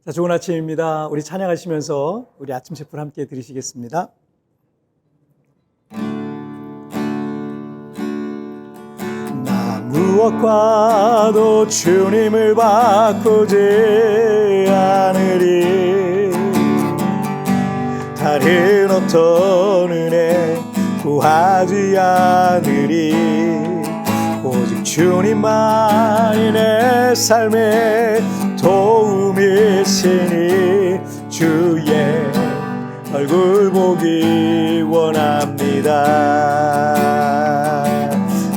자, 좋은 아침입니다. 우리 찬양하시면서 우리 아침 책분 함께 들으시겠습니다. 나 무엇과도 주님을 바꾸지 않으리. 다른 어떤 은혜 구하지 않으리. 오직 주님만이 내 삶의 도움이시니 주의 얼굴 보기 원합니다.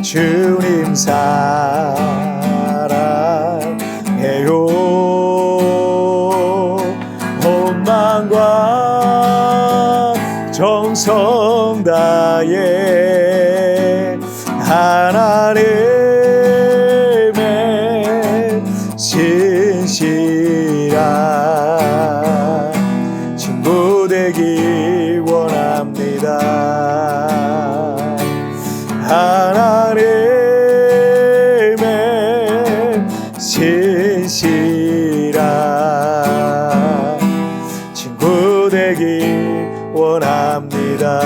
주님 사랑해요. 온 마음과 정성 다해 하나님의 진실한 친구 되기 원합니다. 하나님의 진실한 친구 되기 원합니다.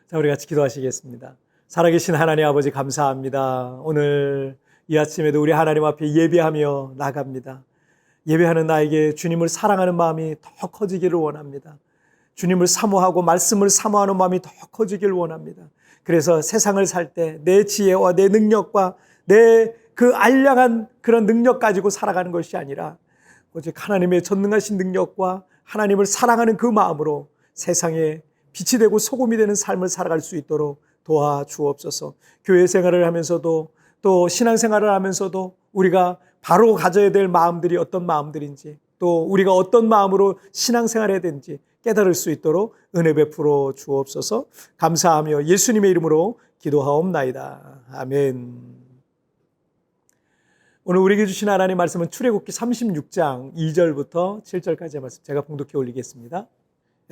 자, 우리 같이 기도하시겠습니다. 살아계신 하나님 아버지 감사합니다. 오늘 이 아침에도 우리 하나님 앞에 예배하며 나갑니다. 예배하는 나에게 주님을 사랑하는 마음이 더 커지기를 원합니다. 주님을 사모하고 말씀을 사모하는 마음이 더 커지기를 원합니다. 그래서 세상을 살 때 내 지혜와 내 능력과 내 그 알량한 그런 능력 가지고 살아가는 것이 아니라 오직 하나님의 전능하신 능력과 하나님을 사랑하는 그 마음으로 세상에 빛이 되고 소금이 되는 삶을 살아갈 수 있도록 도와주옵소서. 교회 생활을 하면서도 또 신앙생활을 하면서도 우리가 바로 가져야 될 마음들이 어떤 마음들인지, 또 우리가 어떤 마음으로 신앙생활해야 되는지 깨달을 수 있도록 은혜 베풀어 주옵소서. 감사하며 예수님의 이름으로 기도하옵나이다. 아멘. 오늘 우리에게 주신 하나님 말씀은 출애굽기 36장 2절부터 7절까지의 말씀 제가 봉독해 올리겠습니다.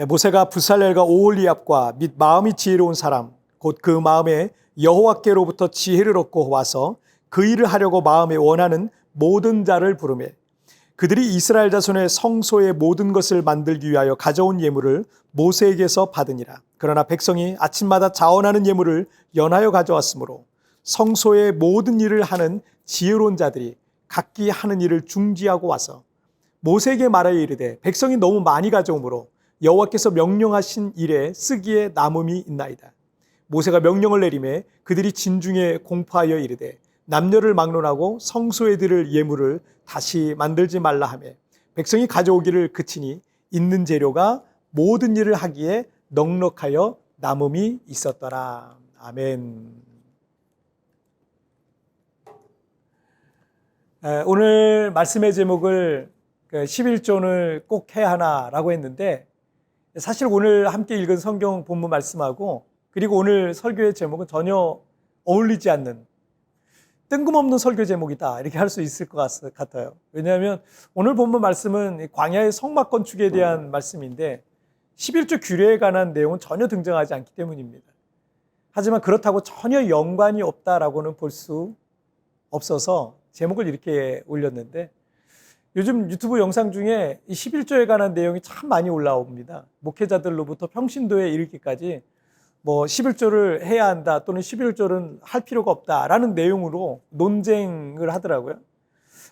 모세가 부살렐과 오홀리압과 및 마음이 지혜로운 사람 곧 그 마음에 여호와께로부터 지혜를 얻고 와서 그 일을 하려고 마음에 원하는 모든 자를 부르매 그들이 이스라엘 자손의 성소의 모든 것을 만들기 위하여 가져온 예물을 모세에게서 받으니라. 그러나 백성이 아침마다 자원하는 예물을 연하여 가져왔으므로 성소의 모든 일을 하는 지혜로운 자들이 각기 하는 일을 중지하고 와서 모세에게 말하여 이르되 백성이 너무 많이 가져오므로 여호와께서 명령하신 일에 쓰기에 남음이 있나이다. 모세가 명령을 내리매 그들이 진중에 공포하여 이르되 남녀를 막론하고 성소에 드릴 예물을 다시 만들지 말라 하며 백성이 가져오기를 그치니 있는 재료가 모든 일을 하기에 넉넉하여 남음이 있었더라. 아멘. 오늘 말씀의 제목을 11조를 꼭 해야 하나라고 했는데 사실 오늘 함께 읽은 성경 본문 말씀하고 그리고 오늘 설교의 제목은 전혀 어울리지 않는 뜬금없는 설교 제목이다 이렇게 할 수 있을 것 같아요. 왜냐하면 오늘 본문 말씀은 광야의 성막 건축에 대한 말씀인데 11조 규례에 관한 내용은 전혀 등장하지 않기 때문입니다. 하지만 그렇다고 전혀 연관이 없다라고는 볼 수 없어서 제목을 이렇게 올렸는데 요즘 유튜브 영상 중에 이 11조에 관한 내용이 참 많이 올라옵니다. 목회자들로부터 평신도에 이르기까지 뭐 11조를 해야 한다 또는 11조는 할 필요가 없다라는 내용으로 논쟁을 하더라고요.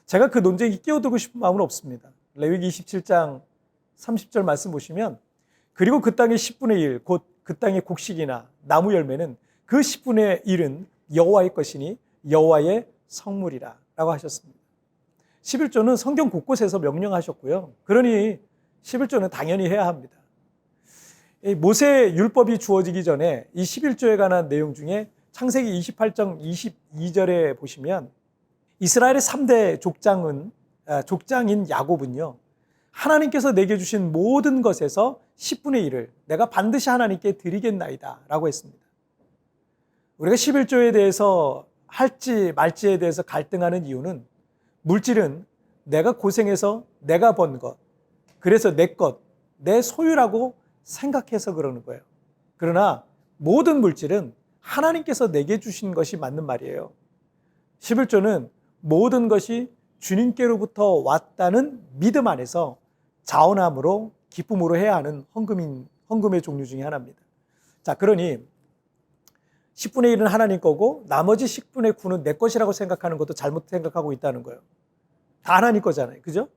제가 그 논쟁에 끼어들고 싶은 마음은 없습니다. 레위기 27장 30절 말씀 보시면 그리고 그 땅의 10분의 1 곧 그 땅의 곡식이나 나무 열매는 그 10분의 1은 여호와의 것이니 여호와의 성물이라 라고 하셨습니다. 11조는 성경 곳곳에서 명령하셨고요. 그러니 11조는 당연히 해야 합니다. 모세 율법이 주어지기 전에 이 11조에 관한 내용 중에 창세기 28장 22절에 보시면 이스라엘의 3대 족장인 야곱은요. 하나님께서 내게 주신 모든 것에서 10분의 1을 내가 반드시 하나님께 드리겠나이다 라고 했습니다. 우리가 11조에 대해서 할지 말지에 대해서 갈등하는 이유는 물질은 내가 고생해서 내가 번 것, 그래서 내 것, 내 소유라고 생각해서 그러는 거예요. 그러나 모든 물질은 하나님께서 내게 주신 것이 맞는 말이에요. 11조는 모든 것이 주님께로부터 왔다는 믿음 안에서 자원함으로 기쁨으로 해야 하는 헌금의 종류 중에 하나입니다. 자, 그러니 10분의 1은 하나님 거고 나머지 10분의 9는 내 것이라고 생각하는 것도 잘못 생각하고 있다는 거예요. 다 하나님 거잖아요. 그죠?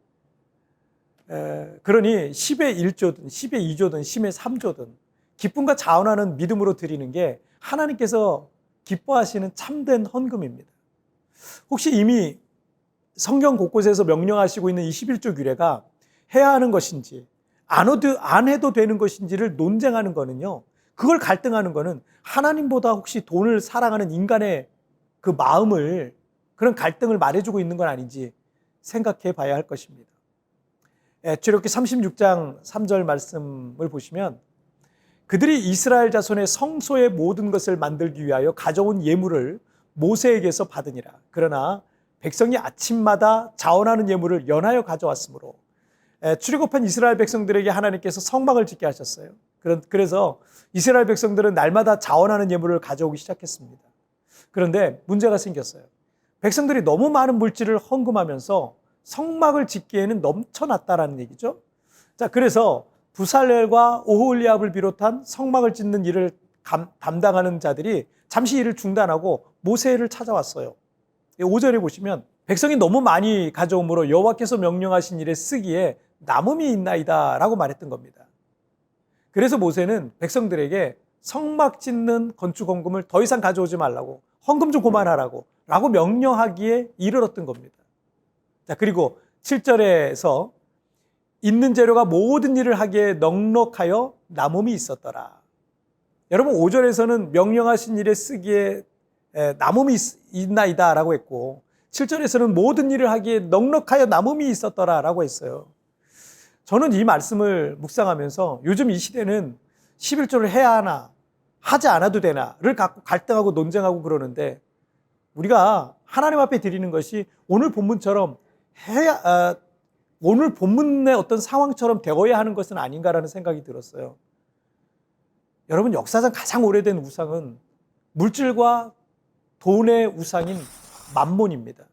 그러니 10의 1조든 10의 2조든 10의 3조든 기쁨과 자원하는 믿음으로 드리는 게 하나님께서 기뻐하시는 참된 헌금입니다. 혹시 이미 성경 곳곳에서 명령하시고 있는 이 11조 규례가 해야 하는 것인지 안 해도 되는 것인지를 논쟁하는 거는요, 그걸 갈등하는 거는 하나님보다 혹시 돈을 사랑하는 인간의 그 마음을, 그런 갈등을 말해주고 있는 건 아닌지 생각해 봐야 할 것입니다. 출애굽기 36장 3절 말씀을 보시면 그들이 이스라엘 자손의 성소의 모든 것을 만들기 위하여 가져온 예물을 모세에게서 받으니라. 그러나 백성이 아침마다 자원하는 예물을 연하여 가져왔으므로 출애굽한 이스라엘 백성들에게 하나님께서 성막을 짓게 하셨어요. 그래서 이스라엘 백성들은 날마다 자원하는 예물을 가져오기 시작했습니다. 그런데 문제가 생겼어요. 백성들이 너무 많은 물질을 헌금하면서 성막을 짓기에는 넘쳐났다라는 얘기죠. 자, 그래서 부살렐과 오홀리압을 비롯한 성막을 짓는 일을 담당하는 자들이 잠시 일을 중단하고 모세를 찾아왔어요. 5절에 보시면 백성이 너무 많이 가져오므로 여호와께서 명령하신 일에 쓰기에 남음이 있나이다 라고 말했던 겁니다. 그래서 모세는 백성들에게 성막 짓는 건축 헌금을 더 이상 가져오지 말라고, 헌금 좀 그만하라고 라고 명령하기에 이르렀던 겁니다. 자, 그리고 7절에서 있는 재료가 모든 일을 하기에 넉넉하여 남음이 있었더라. 여러분, 5절에서는 명령하신 일에 쓰기에 남음이 있나이다 라고 했고 7절에서는 모든 일을 하기에 넉넉하여 남음이 있었더라 라고 했어요. 저는 이 말씀을 묵상하면서 요즘 이 시대는 11조를 해야 하나 하지 않아도 되나를 갖고 갈등하고 논쟁하고 그러는데, 우리가 하나님 앞에 드리는 것이 오늘 본문처럼 오늘 본문의 어떤 상황처럼 되어야 하는 것은 아닌가라는 생각이 들었어요. 여러분, 역사상 가장 오래된 우상은 물질과 돈의 우상인 맘몬입니다.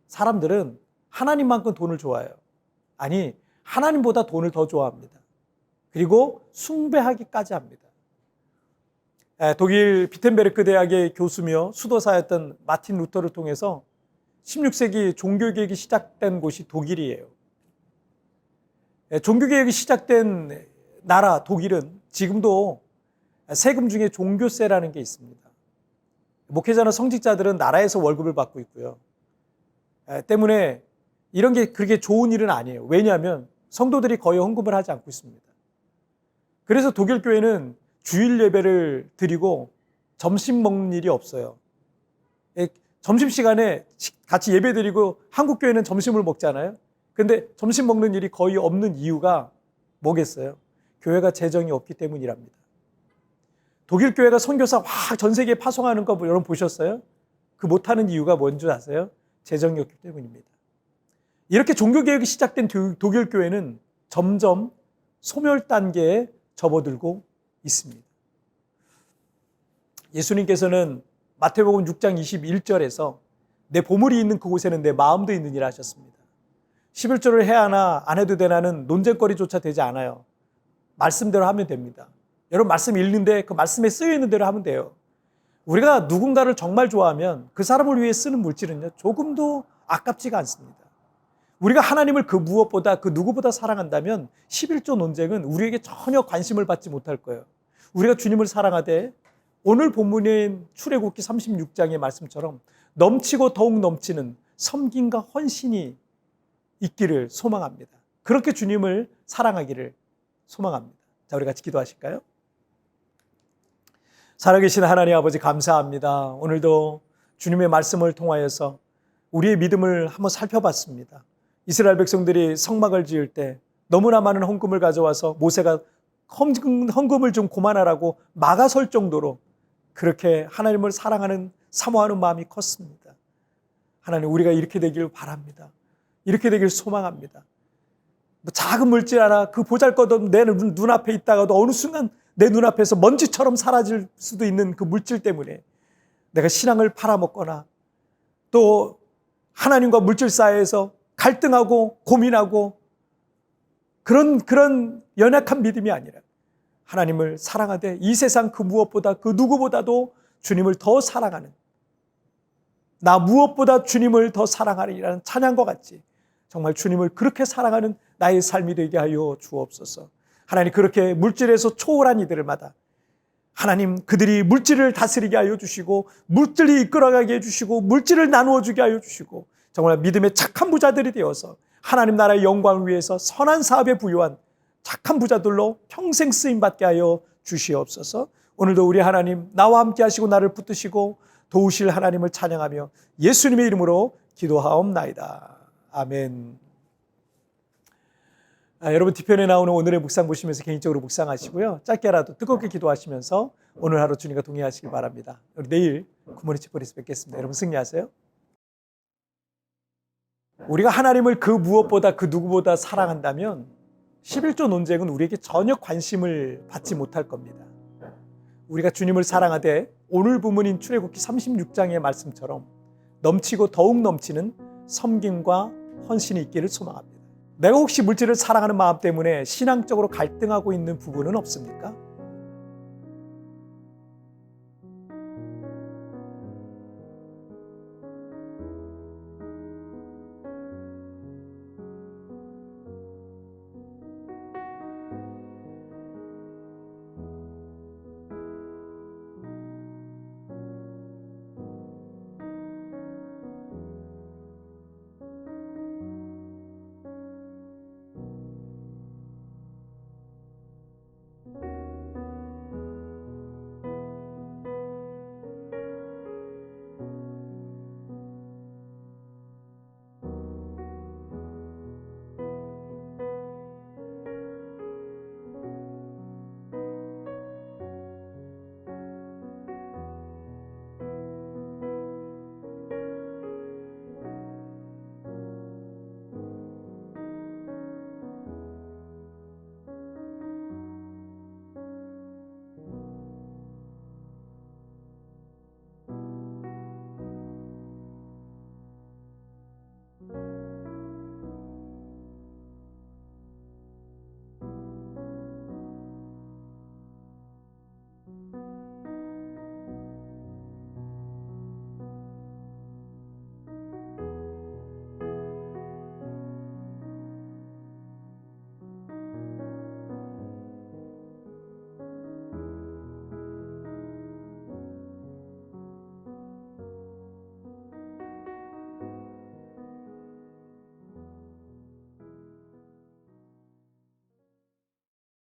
사람들은 하나님만큼 돈을 좋아해요. 아니, 하나님보다 돈을 더 좋아합니다. 그리고 숭배하기까지 합니다. 독일 비텐베르크 대학의 교수며 수도사였던 마틴 루터를 통해서 16세기 종교개혁이 시작된 곳이 독일이에요. 종교개혁이 시작된 나라 독일은 지금도 세금 중에 종교세라는 게 있습니다. 목회자나 성직자들은 나라에서 월급을 받고 있고요. 때문에 이런 게 그렇게 좋은 일은 아니에요. 왜냐하면 성도들이 거의 헌금을 하지 않고 있습니다. 그래서 독일 교회는 주일 예배를 드리고 점심 먹는 일이 없어요. 점심시간에 같이 예배 드리고 한국 교회는 점심을 먹잖아요. 근데 점심 먹는 일이 거의 없는 이유가 뭐겠어요? 교회가 재정이 없기 때문이랍니다. 독일 교회가 선교사 확 전 세계에 파송하는 거 여러분 보셨어요? 그 못하는 이유가 뭔 줄 아세요? 재정이 없기 때문입니다. 이렇게 종교개혁이 시작된 독일 교회는 점점 소멸 단계에 접어들고 있습니다. 예수님께서는 마태복음 6장 21절에서 내 보물이 있는 그곳에는 내 마음도 있느니라 하셨습니다. 11조를 해야 하나 안 해도 되나는 논쟁거리조차 되지 않아요. 말씀대로 하면 됩니다. 여러분, 말씀 읽는데 그 말씀에 쓰여 있는 대로 하면 돼요. 우리가 누군가를 정말 좋아하면 그 사람을 위해 쓰는 물질은요, 조금도 아깝지가 않습니다. 우리가 하나님을 그 무엇보다 그 누구보다 사랑한다면 11조 논쟁은 우리에게 전혀 관심을 받지 못할 거예요. 우리가 주님을 사랑하되 오늘 본문인 출애굽기 36장의 말씀처럼 넘치고 더욱 넘치는 섬김과 헌신이 있기를 소망합니다. 그렇게 주님을 사랑하기를 소망합니다. 자, 우리 같이 기도하실까요? 살아계신 하나님 아버지, 감사합니다. 오늘도 주님의 말씀을 통하여서 우리의 믿음을 한번 살펴봤습니다. 이스라엘 백성들이 성막을 지을 때 너무나 많은 헌금을 가져와서 모세가 헌금을 좀 그만하라고 막아설 정도로 그렇게 하나님을 사랑하는, 사모하는 마음이 컸습니다. 하나님, 우리가 이렇게 되길 바랍니다. 이렇게 되길 소망합니다. 작은 물질 하나, 그 보잘것없는 내 눈앞에 있다가도 어느 순간 내 눈앞에서 먼지처럼 사라질 수도 있는 그 물질 때문에 내가 신앙을 팔아먹거나 또 하나님과 물질 사이에서 갈등하고 고민하고 그런 연약한 믿음이 아니라 하나님을 사랑하되 이 세상 그 무엇보다 그 누구보다도 주님을 더 사랑하는, 나 무엇보다 주님을 더 사랑하리라는 찬양과 같이 정말 주님을 그렇게 사랑하는 나의 삶이 되게 하여 주옵소서. 하나님, 그렇게 물질에서 초월한 이들마다 하나님, 그들이 물질을 다스리게 하여 주시고 물질이 이끌어가게 해주시고 물질을 나누어 주게 하여 주시고 정말 믿음의 착한 부자들이 되어서 하나님 나라의 영광을 위해서 선한 사업에 부유한 착한 부자들로 평생 쓰임받게 하여 주시옵소서. 오늘도 우리 하나님, 나와 함께 하시고 나를 붙드시고 도우실 하나님을 찬양하며 예수님의 이름으로 기도하옵나이다. 아멘. 여러분, 뒤편에 나오는 오늘의 묵상 보시면서 개인적으로 묵상하시고요. 짧게라도 뜨겁게 기도하시면서 오늘 하루 주님과 동행하시기 바랍니다. 우리 내일 굿모닝 치포리스 뵙겠습니다. 여러분 승리하세요. 우리가 하나님을 그 무엇보다 그 누구보다 사랑한다면 11조 논쟁은 우리에게 전혀 관심을 받지 못할 겁니다. 우리가 주님을 사랑하되 오늘 본문인 출애굽기 36장의 말씀처럼 넘치고 더욱 넘치는 섬김과 헌신이 있기를 소망합니다. 내가 혹시 물질을 사랑하는 마음 때문에 신앙적으로 갈등하고 있는 부분은 없습니까?